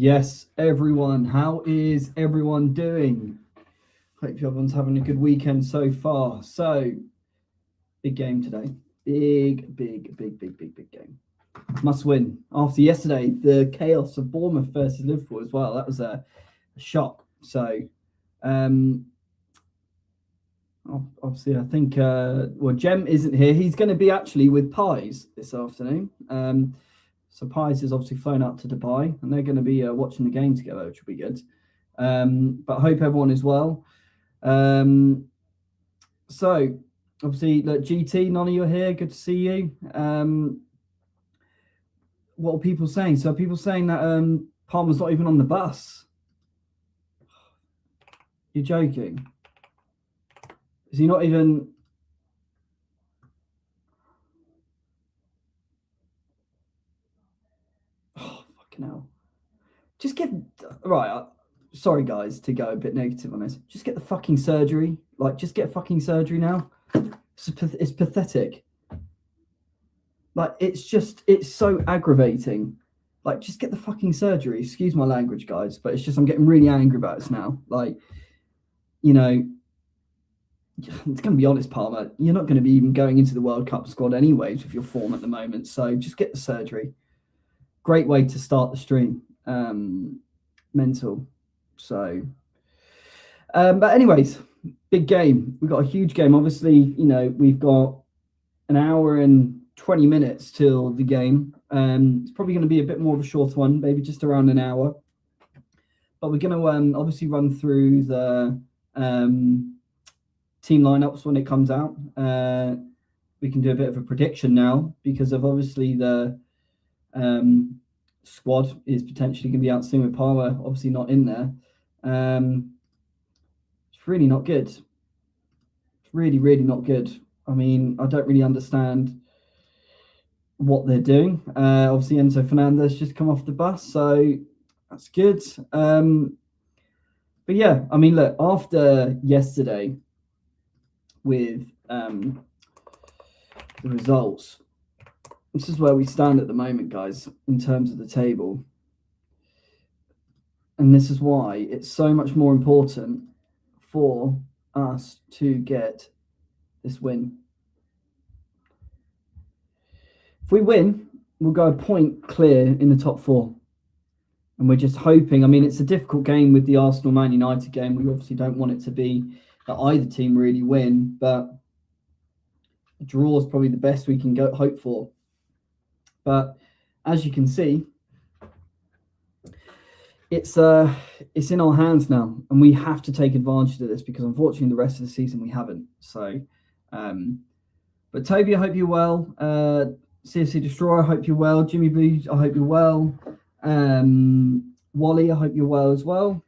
Yes, everyone. How is everyone doing? Hope everyone's having a good weekend so far. So, big game today. Big game. Must win. After yesterday, the chaos of Bournemouth versus Liverpool as well. That was a shock. So, obviously, I think, Jem isn't here. He's going to be actually with Pies this afternoon. So Pies is obviously flown out to Dubai, and they're going to be watching the game together, which will be good. But I hope everyone is well. So obviously, look, GT, none of you are here. Good to see you. What are people saying? So people saying that Palmer's not even on the bus. You're joking. Is he not even? Now, just get right. Sorry, guys, to go a bit negative on this. Just get the fucking surgery. Like, just get fucking surgery now. It's pathetic. Like, it's so aggravating. Like, just get the fucking surgery. Excuse my language, guys, but it's just I'm getting really angry about this now. Like, you know, it's going to be honest, Palmer. You're not going to be even going into the World Cup squad anyways with your form at the moment. So just get the surgery. Great way to start the stream. Mental. So, but anyways, big game. We've got a huge game. Obviously, you know, we've got an hour and 20 minutes till the game. It's probably going to be a bit more of a short one, maybe just around an hour. But we're going to obviously run through the team lineups when it comes out. We can do a bit of a prediction now because of obviously the squad is potentially going to be out soon with Palmer obviously not in there. It's really not good. It's really not good. I mean, I don't really understand what they're doing. Obviously Enzo Fernandez just come off the bus, so that's good. But yeah, I mean, look, after yesterday with the results, this is where we stand at the moment, guys, in terms of the table. And this is why it's so much more important for us to get this win. If we win, we'll go a point clear in the top four. And we're just hoping, I mean, it's a difficult game with the Arsenal-Man United game. We obviously don't want it to be that either team really win, but a draw is probably the best we can hope for. But as you can see, it's in our hands now, and we have to take advantage of this because unfortunately the rest of the season we haven't. So, but Toby, I hope you're well. CFC Destroyer, I hope you're well. Jimmy Boo, I hope you're well. Wally, I hope you're well as well.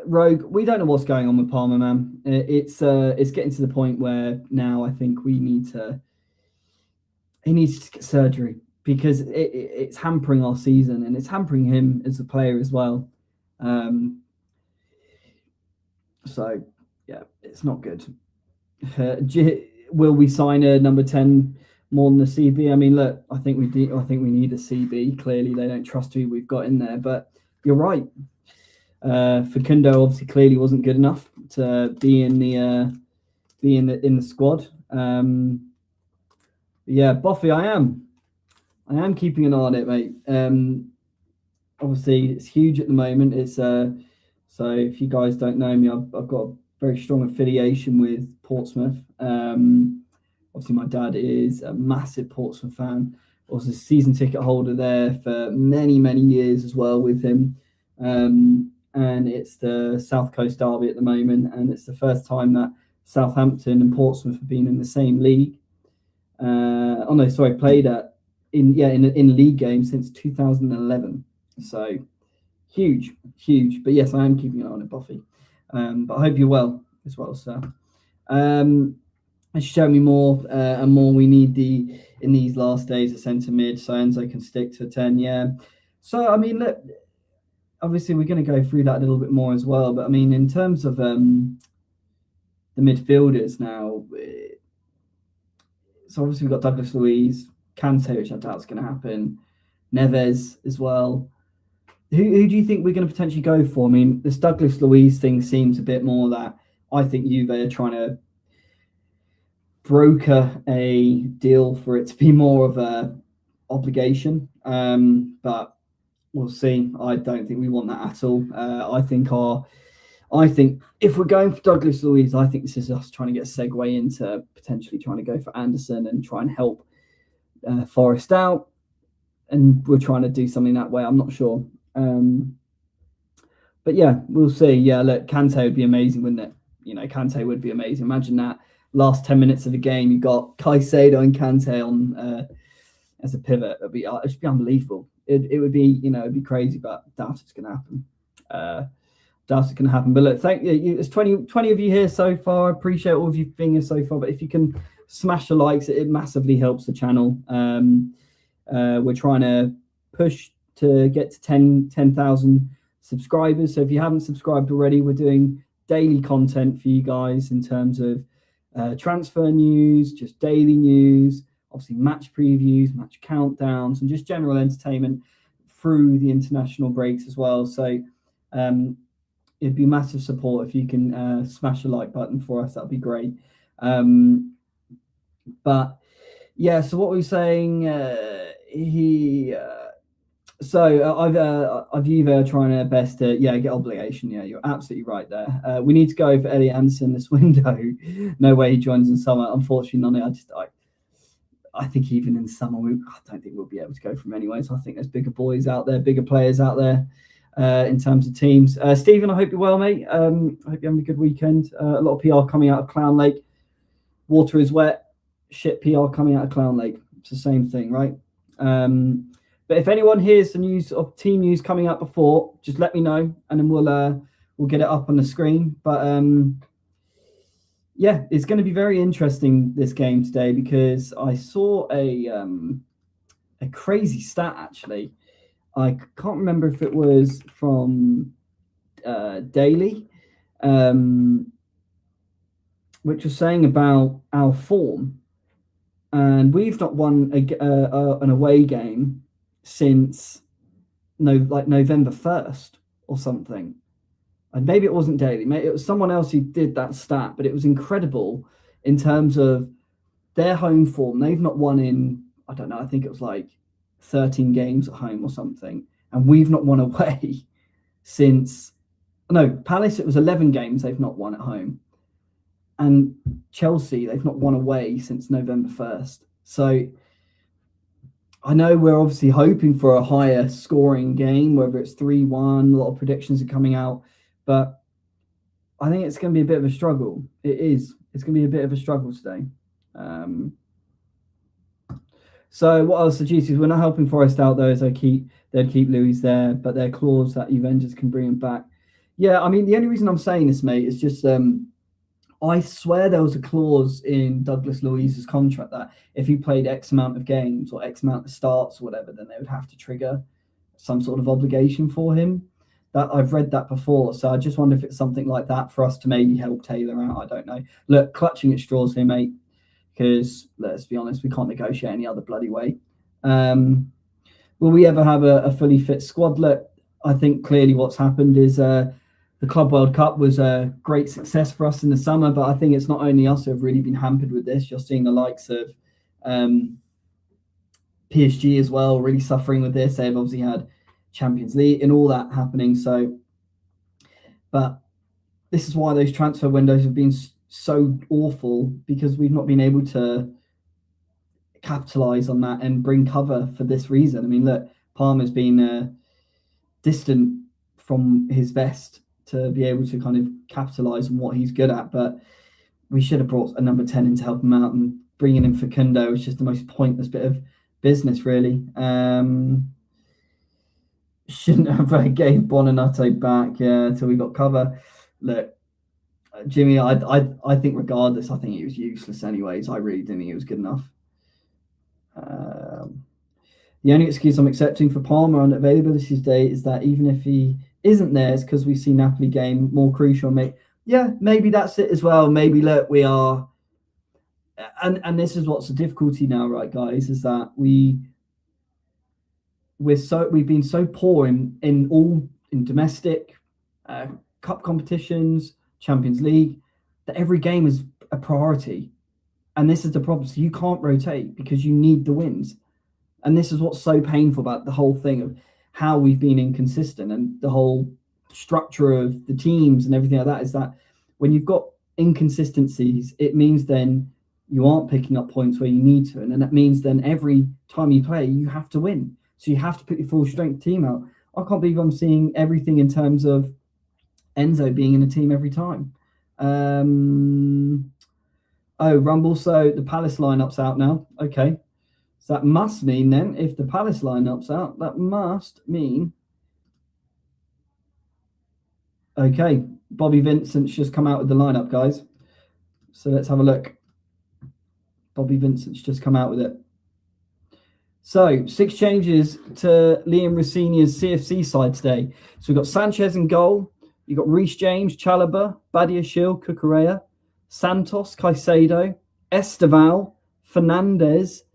Rogue, we don't know what's going on with Palmer, man. It's getting to the point where now I think he needs to get surgery because it's hampering our season and it's hampering him as a player as well. So yeah, it's not good. Will we sign a number 10 more than the CB. I mean, look, I think we need a CB. Clearly, they don't trust who we've got in there. But you're right. Facundo obviously clearly wasn't good enough to be in the squad. Yeah, Buffy, I am keeping an eye on it, mate. Obviously, it's huge at the moment. It's so if you guys don't know me, I've got a very strong affiliation with Portsmouth. Obviously, my dad is a massive Portsmouth fan. I was a season ticket holder there for many, many years as well with him. And it's the South Coast Derby at the moment, and it's the first time that Southampton and Portsmouth have been in the same league. Played in league games since 2011. So huge. But yes, I am keeping an eye on it, Buffy. But I hope you're well as well, sir. And show me more and more. We need in these last days a centre mid, so Enzo can stick to 10. Yeah. So I mean, look, obviously we're going to go through that a little bit more as well. But I mean, in terms of the midfielders now, so obviously we've got Douglas Luiz, Kante, which I doubt is going to happen, Neves as well. Who do you think we're going to potentially go for? I mean, this Douglas Luiz thing seems a bit more that I think Juve are trying to broker a deal for it to be more of a obligation. But we'll see. I don't think we want that at all. I think if we're going for Douglas Luiz, I think this is us trying to get a segue into potentially trying to go for Anderson and try and help Forest out. And we're trying to do something that way. I'm not sure. But yeah, we'll see. Yeah, look, Kante would be amazing, wouldn't it? You know, Kante would be amazing. Imagine that last 10 minutes of the game, you got Caicedo and Kante on as a pivot. It'd be unbelievable. It would be, it'd be crazy, but doubt it's going to happen. But look, thank you. There's 20 of you here so far. I appreciate all of you being here so far. But if you can smash the likes, it massively helps the channel. We're trying to push to get to 10,000 subscribers. So if you haven't subscribed already, we're doing daily content for you guys in terms of transfer news, just daily news, obviously match previews, match countdowns, and just general entertainment through the international breaks as well. So it'd be massive support if you can smash the like button for us. That'd be great. But yeah, so what were we saying? I've Juve trying their best to get obligation. Yeah, you're absolutely right there. We need to go for Elliot Anderson this window. No way he joins in summer. Unfortunately, none. I think even in summer, I don't think we'll be able to go from anyway. So I think there's bigger boys out there, bigger players out there in terms of teams. Stephen, I hope you're well, mate. I hope you're having a good weekend. A lot of PR coming out of Clown Lake. Water is wet. Shit PR coming out of Clown Lake. It's the same thing, right? But if anyone hears the news of team news coming out before, just let me know, and then we'll get it up on the screen. But yeah, it's going to be very interesting this game today because I saw a crazy stat actually. I can't remember if it was from Daily, which was saying about our form, and we've not won an away game since November 1st or something. And maybe it wasn't Daily, maybe it was someone else who did that stat, but it was incredible in terms of their home form. They've not won in, I don't know, I think it was like 13 games at home or something. And we've not won away since, Palace, it was 11 games they've not won at home. And Chelsea, they've not won away since November 1st. So I know we're obviously hoping for a higher scoring game, whether it's 3-1, a lot of predictions are coming out, but I think it's going to be a bit of a struggle. It is. It's going to be a bit of a struggle today. So what else? The GCs, we're not helping Forest out though, they'd keep Luiz there, but their clause that Juventus can bring him back. Yeah, I mean, the only reason I'm saying this, mate, is just I swear there was a clause in Douglas Luiz's contract that if he played X amount of games or X amount of starts or whatever, then they would have to trigger some sort of obligation for him. That I've read that before. So I just wonder if it's something like that for us to maybe help Taylor out. I don't know. Look, clutching at straws here, mate. because let's be honest, we can't negotiate any other bloody way. Will we ever have a fully fit squad? Look, I think clearly what's happened is the Club World Cup was a great success for us in the summer, but I think it's not only us who have really been hampered with this. You're seeing the likes of PSG as well, really suffering with this. They've obviously had Champions League and all that happening. So, but this is why those transfer windows have been so awful, because we've not been able to capitalize on that and bring cover for this reason. I mean, look, Palmer's been distant from his best to be able to kind of capitalize on what he's good at, but we should have brought a number 10 in to help him out, and bringing in Facundo is just the most pointless bit of business, really. Shouldn't have gave Buonanotte back till we got cover. Look, Jimmy, I think regardless, I think he was useless anyways. I really didn't think he was good enough. The only excuse I'm accepting for Palmer on availability today is that even if he isn't there, it's because we see Napoli game more crucial. Yeah, maybe that's it as well. Maybe, look, we are, and this is what's the difficulty now, right, guys, is that we've been so poor in domestic cup competitions, Champions League, that every game is a priority. And this is the problem. So you can't rotate because you need the wins. And this is what's so painful about the whole thing of how we've been inconsistent, and the whole structure of the teams and everything like that, is that when you've got inconsistencies, it means then you aren't picking up points where you need to. And then that means then every time you play, you have to win. So you have to put your full strength team out. I can't believe I'm seeing everything in terms of Enzo being in the team every time. Oh, Rumble, so the Palace lineup's out now. Okay. So that must mean then, if the Palace lineup's out, that must mean... Okay, Bobby Vincent's just come out with the lineup, guys. So let's have a look. Bobby Vincent's just come out with it. So 6 changes to Liam Rossinia's CFC side today. So we've got Sanchez in goal. You've got Reece James, Chalobah, Badiashile, Cucurella, Santos, Caicedo, Esteval, Fernandez,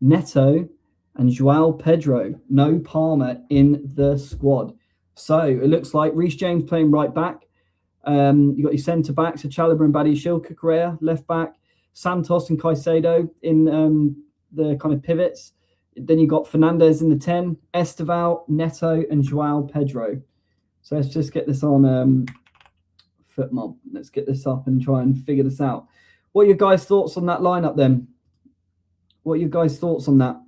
Neto, and Joao Pedro. No Palmer in the squad. So it looks like Reece James playing right back. You got your centre backs, so Chalobah and Badiashile, Cucurella left back, Santos and Caicedo in the kind of pivots. Then you got Fernandez in the 10, Esteval, Neto, and Joao Pedro. So let's just get this on FootMob. Let's get this up and try and figure this out. What are your guys' thoughts on that lineup then? What are your guys' thoughts on that?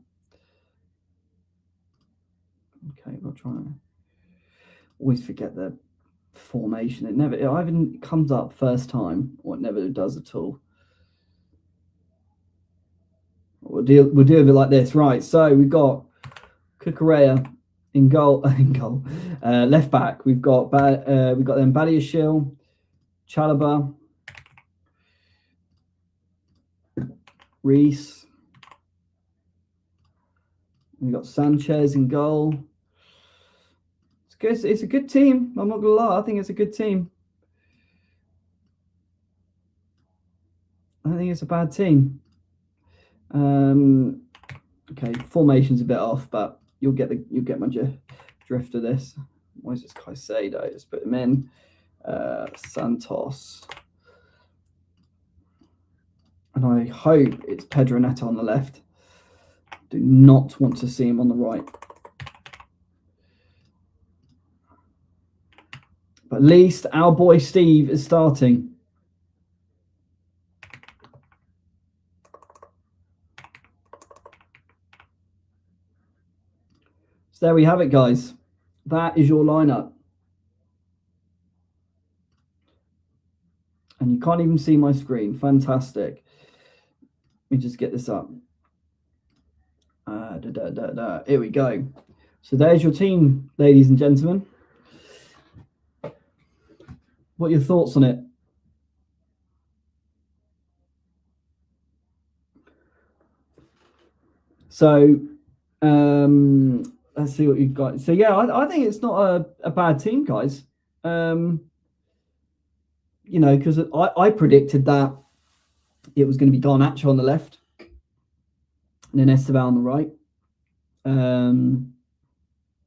Okay, we'll try. Always forget the formation. It either comes up first time or it never does at all. We'll deal with it like this, right? So we've got Cucurella in goal. Left back. We've got then Badiashile, Chalobah, Reece. We've got Sanchez in goal. It's good. It's a good team. I'm not gonna lie. I think it's a good team. I don't think it's a bad team. Okay, formation's a bit off, but you'll get my drift of this. Why is this Caicedo? Let's put him in. Santos. And I hope it's Pedro Neto on the left. Do not want to see him on the right. But at least our boy Steve is starting. So there we have it, guys. That is your lineup. And you can't even see my screen. Fantastic. Let me just get this up. Here we go. So there's your team, ladies and gentlemen. What are your thoughts on it? So let's see what you've got. So yeah, I think it's not a bad team, guys. You know, because I predicted that it was going to be Garnacho on the left, and then Esteval on the right.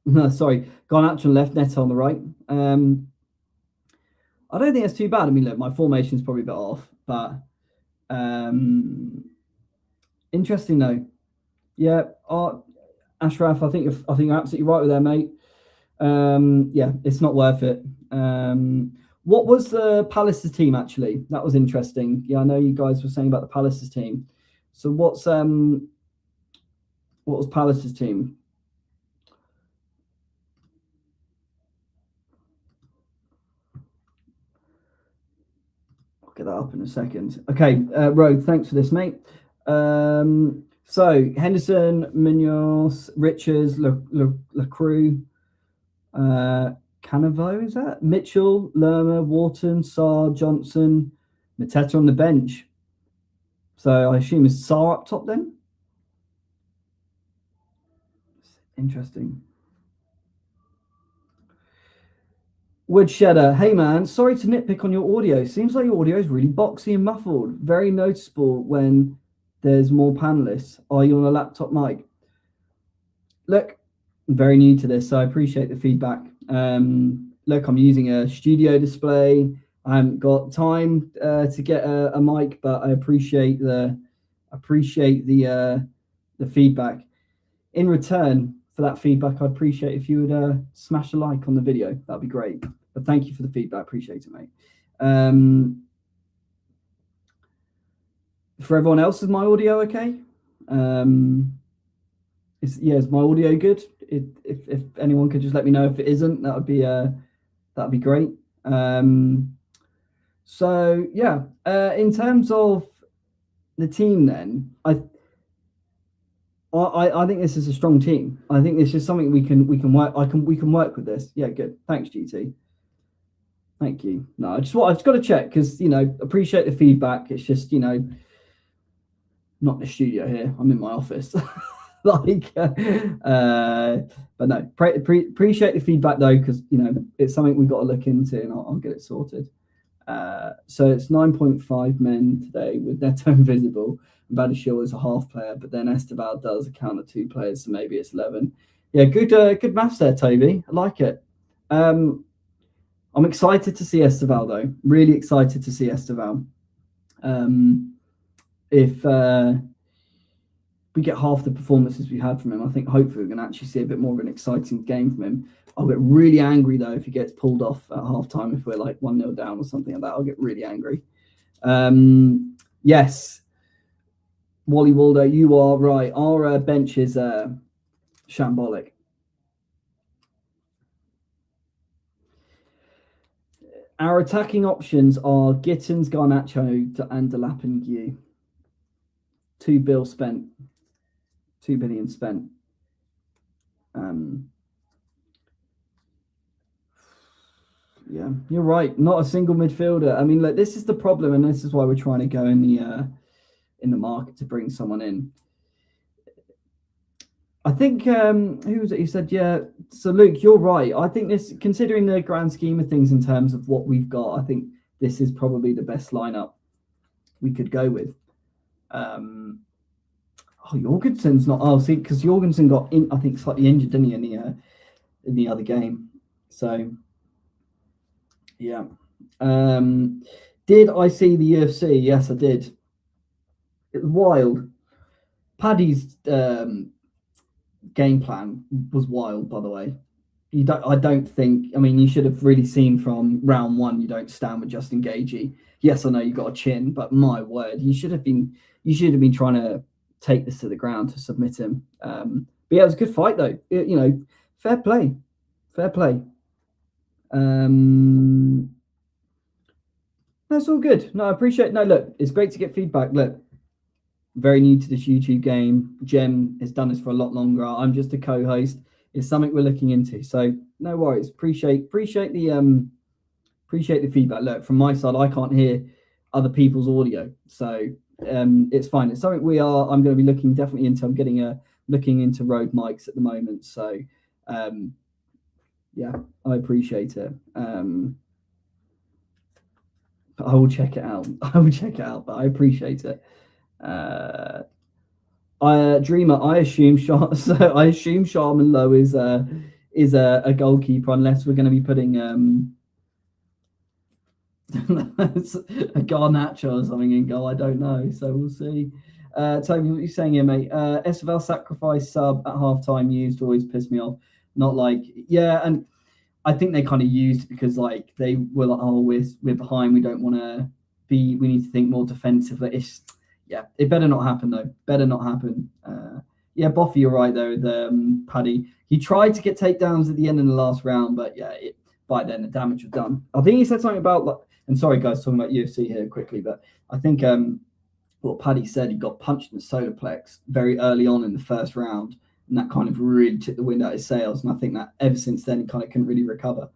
No, sorry, Garnacho on the left, Neto on the right. I don't think that's too bad. I mean, look, my formation is probably a bit off, but interesting though. Yeah, Ashraf, I think you're absolutely right with that, mate. Yeah, it's not worth it. What was the Palace's team actually? That was interesting. Yeah, I know you guys were saying about the Palace's team. So what was Palace's team? I'll get that up in a second. Okay, Rogue, thanks for this, mate. So Henderson, Munoz, Richards, Lacroix, Canavo, is that? Mitchell, Lerma, Wharton, Sarr, Johnson, Mateta on the bench. So I assume it's Sarr up top then? Interesting. Woodshedder, hey man, sorry to nitpick on your audio. Seems like your audio is really boxy and muffled. Very noticeable when there's more panelists. Are you on a laptop mic? Look, I'm very new to this, so I appreciate the feedback. Look, I'm using a studio display. I haven't got time to get a mic, but I appreciate the feedback. In return for that feedback, I'd appreciate if you would smash a like on the video. That'd be great. But thank you for the feedback. Appreciate it, mate. For everyone else, is my audio okay? Is my audio good? If anyone could just let me know if it isn't, that'd be great. So yeah, in terms of the team, then I think this is a strong team. I think this is something we can work. We can work with this. Yeah, good. Thanks, GT. Thank you. No, I've just got to check because appreciate the feedback. It's just not in the studio here. I'm in my office. But no, appreciate the feedback though, because it's something we've got to look into, and I'll get it sorted. So it's 9.5 men today with Neto invisible. Badiashile is a half player, but then Esteval does account of 2 players, so maybe it's 11. Yeah, good maths there, Toby. I like it. I'm excited to see Esteval though. Really excited to see Esteval. If we get half the performances we had from him, I think hopefully we're going to actually see a bit more of an exciting game from him. I'll get really angry though if he gets pulled off at halftime, if we're like 1-0 down or something like that. I'll get really angry. Yes, Wally Waldo, you are right. Our bench is shambolic. Our attacking options are Gittins, Garnacho, and Delap and Gu. 2 billion spent. 2 billion spent. Yeah, you're right. Not a single midfielder. I mean, look, this is the problem, and this is why we're trying to go in the market to bring someone in. I think who was it? He said, yeah. So Luke, you're right. I think this, considering the grand scheme of things in terms of what we've got, I think this is probably the best lineup we could go with. Jorgensen's not. Oh, see, because Jorgensen got I think slightly injured, didn't he, in the other game? So yeah. Did I see the UFC? Yes, I did. It was wild. Paddy's game plan was wild, by the way. I don't think. I mean, you should have really seen from round 1. You don't stand with Justin Gaethje. Yes, I know you got a chin, but my word, you should have been trying to take this to the ground to submit him. But yeah, it was a good fight though. Fair play. That's all good. No, I appreciate. No, look, it's great to get feedback. Look, very new to this YouTube game. Jem has done this for a lot longer. I'm just a co-host. It's something we're looking into. So no worries. Appreciate the feedback. Look, from my side, I can't hear other people's audio, so it's fine. It's something I'm going to be looking definitely into. I'm looking into Rode mics at the moment. So yeah, I appreciate it. I will check it out. I will check it out, but I appreciate it. Dreamer, I assume Charmin Lowe is a goalkeeper, unless we're going to be putting a Garnacho or something in goal. I don't know, so we'll see. Toby, what are you saying here, mate? SFL sacrifice sub at halftime used always piss me off. Not like, yeah, and I think they kind of used it because like they were like, oh, we're behind, we don't want to be, we need to think more defensively. It better not happen though. Better not happen. Yeah, Boffy, you're right though. The Paddy, he tried to get takedowns at the end in the last round, but yeah, by then the damage was done. I think he said something about like, and sorry guys, talking about UFC here quickly, but I think what Paddy said, he got punched in the solar plex very early on in the first round, and that kind of really took the wind out of his sails. And I think that ever since then, he kind of couldn't really recover.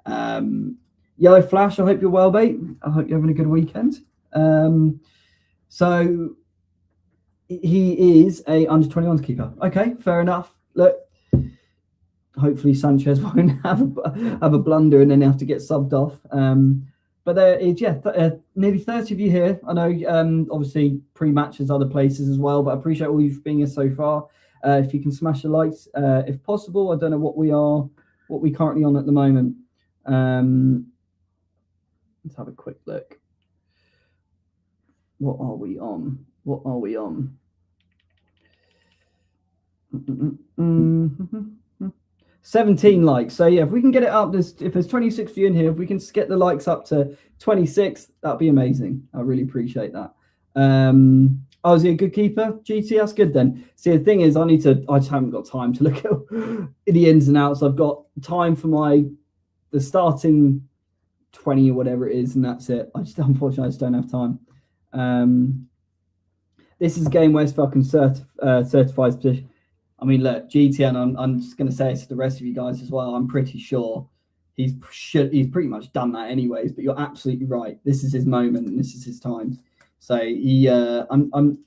Yellow Flash, I hope you're well, mate. I hope you're having a good weekend. So he is a under 21s keeper. Okay, fair enough. Look, hopefully Sanchez won't have a blunder and then have to get subbed off. But there is, nearly 30 of you here. I know, obviously, pre-matches other places as well, but I appreciate all you've been here so far. If you can smash the likes, if possible. I don't know what we currently on at the moment. Let's have a quick look. What are we on? 17 likes. So yeah, if we can get it up, if there's 26 of you in here, if we can get the likes up to 26, that'd be amazing. I really appreciate that. Oh, is he a good keeper? GT, that's good then. See, the thing is, I just haven't got time to look at the ins and outs. I've got time for the starting 20 or whatever it is, and that's it. Unfortunately, I just don't have time. This is a game where Falcon certifies position. I mean, look, GTN, I'm just going to say it to the rest of you guys as well. I'm pretty sure he's pretty much done that anyways, but you're absolutely right. This is his moment and this is his time. So I'm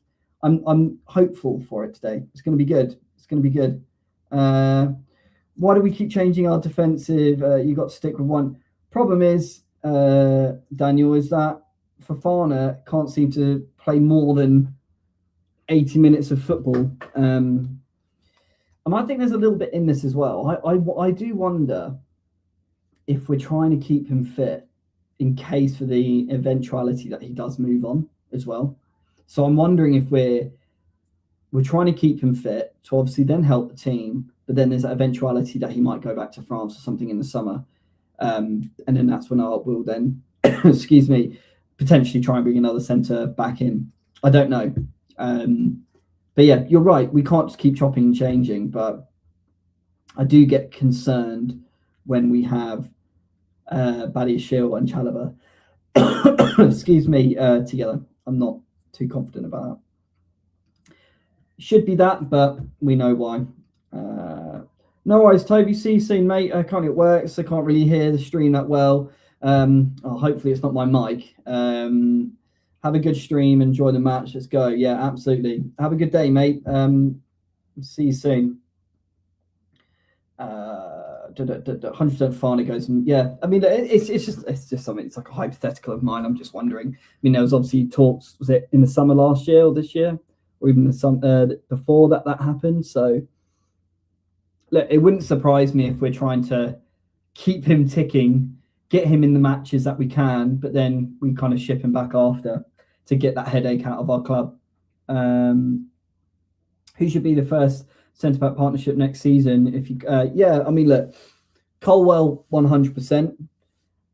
hopeful for it today. It's going to be good. It's going to be good. Why do we keep changing our defensive? You got to stick with one. Problem is, Daniel, is that Fofana can't seem to play more than 80 minutes of football. And I think there's a little bit in this as well. I do wonder if we're trying to keep him fit in case for the eventuality that he does move on as well. So I'm wondering if we're trying to keep him fit to obviously then help the team, but then there's that eventuality that he might go back to France or something in the summer. And then that's when we'll then, excuse me, potentially try and bring another centre back in. I don't know. But yeah, you're right. We can't just keep chopping and changing, but I do get concerned when we have Badiashile and Chalobah, excuse me, together. I'm not too confident about that. Should be that, but we know why. No worries, Toby. See you soon, mate. Currently at work, so I can't really hear the stream that well. Hopefully it's not my mic. Have a good stream. Enjoy the match. Let's go. Yeah, absolutely. Have a good day, mate. See you soon. 100% Fana goes. Yeah, I mean, it's just something. It's like a hypothetical of mine. I'm just wondering. I mean, there was obviously talks. Was it in the summer last year or this year, or even the before that happened? So, look, it wouldn't surprise me if we're trying to keep him ticking, get him in the matches that we can, but then we kind of ship him back after to get that headache out of our club. Who should be the first centre-back partnership next season? If you, I mean, look, Colwell 100%,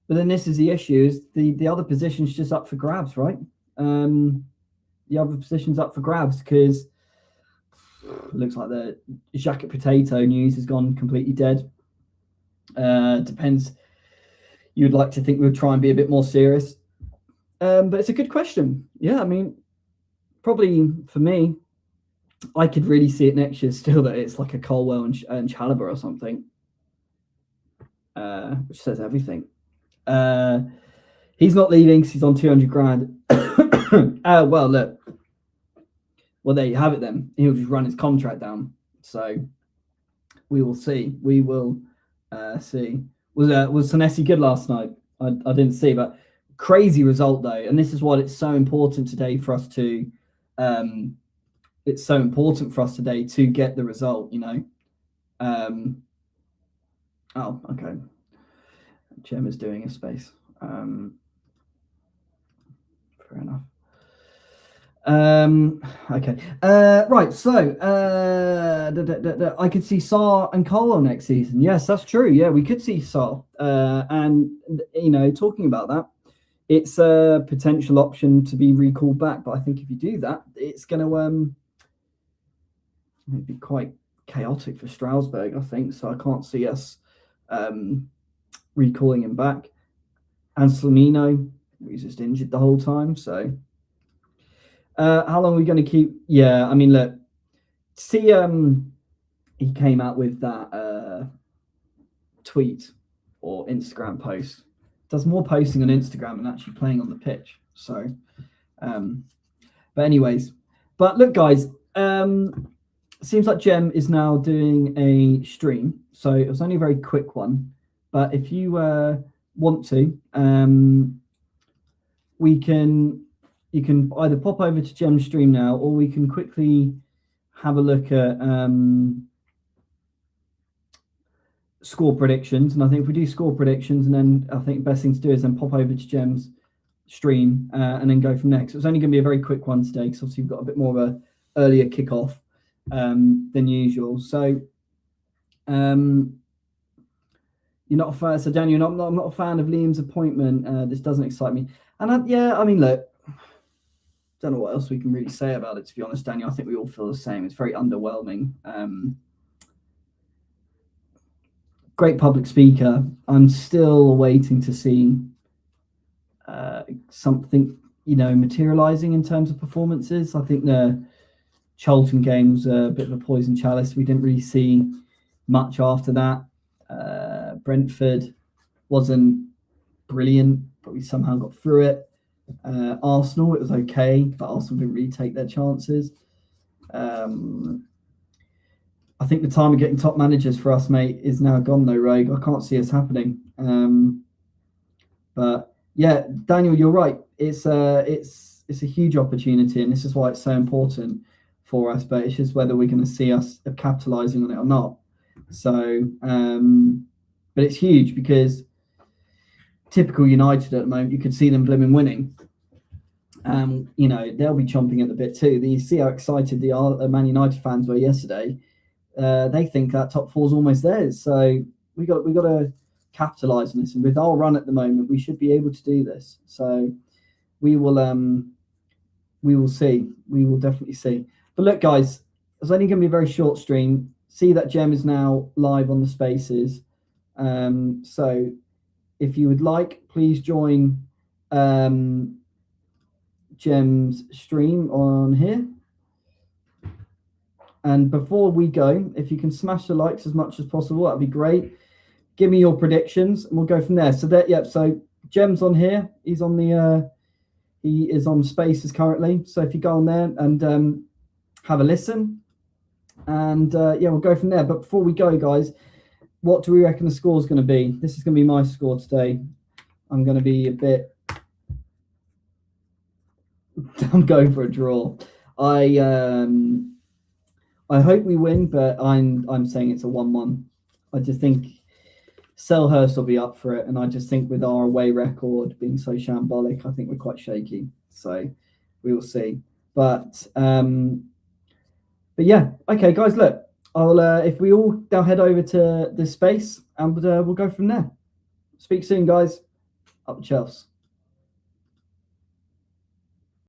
but then this is the issue: is the other position's just up for grabs, right? The other position's up for grabs because it looks like the jacket potato news has gone completely dead. Depends. You'd like to think we'll try and be a bit more serious. But it's a good question. Yeah, I mean, probably for me, I could really see it next year still that it's like a Colwell and Chalobah or something, which says everything. He's not leaving because he's on 200 grand. Well, look. Well, there you have it then. He'll just run his contract down. So we will see. We will see. Was Senesi good last night? I didn't see, but Crazy result though, and this is why it's so important today for us to. It's so important for us today to get the result. You know. Oh, okay. Gem is doing a space. Fair enough. Okay. Right. So, I could see Sarr and Carlo next season. Yes, that's true. Yeah, we could see Sarr. And you know, talking about that, it's a potential option to be recalled back. But I think if you do that, it's going to be quite chaotic for Strasbourg, I think. So I can't see us recalling him back. And Slamino, he's just injured the whole time. So how long are we going to keep? Yeah, I mean, look, see, he came out with that tweet or Instagram post. Does more posting on Instagram than actually playing on the pitch. So, but anyways, but look, guys, seems like Gem is now doing a stream. So it was only a very quick one. But if you want to, you can either pop over to Gem's stream now, or we can quickly have a look at score predictions. And I think if we do score predictions, and then I think the best thing to do is then pop over to Gem's stream and then go from there. So it's only going to be a very quick one today, because obviously we've got a bit more of a earlier kickoff than usual. So you're not a fan, so Daniel, I'm not a fan of Liam's appointment. This doesn't excite me. And I mean, look, don't know what else we can really say about it, to be honest, Daniel. I think we all feel the same. It's very underwhelming. Great public speaker. I'm still waiting to see something, you know, materializing in terms of performances. I think the Charlton game was a bit of a poison chalice. We didn't really see much after that. Brentford wasn't brilliant, but we somehow got through it. Arsenal, it was okay, but Arsenal didn't really take their chances. I think the time of getting top managers for us, mate, is now gone though, Rogue. I can't see us happening. But yeah, Daniel, you're right. It's a huge opportunity, and this is why it's so important for us. But it's just whether we're going to see us capitalising on it or not. So, but it's huge, because typical United at the moment, you could see them blooming winning. You know, they'll be chomping at the bit too. You see how excited the Man United fans were yesterday. They think that top four is almost theirs. So we got to capitalise on this. And with our run at the moment, we should be able to do this. So we will see. We will definitely see. But look, guys, it's only going to be a very short stream. See that Gem is now live on the Spaces. So if you would like, please join Gem's stream on here. And before we go, if you can smash the likes as much as possible, that'd be great. Give me your predictions, and we'll go from there. So that, yep. So Gem's on here. He's on the. He is on Spaces currently. So if you go on there and have a listen, and yeah, we'll go from there. But before we go, guys, what do we reckon the score is going to be? This is going to be my score today. I'm going to be a bit. I'm going for a draw. I hope we win, but I'm saying it's a 1-1. I just think Selhurst will be up for it, and I just think with our away record being so shambolic, I think we're quite shaky. So we will see. But yeah, okay, guys. Look, I'll if we all now head over to this space, and we'll go from there. Speak soon, guys. Up the Chelsea.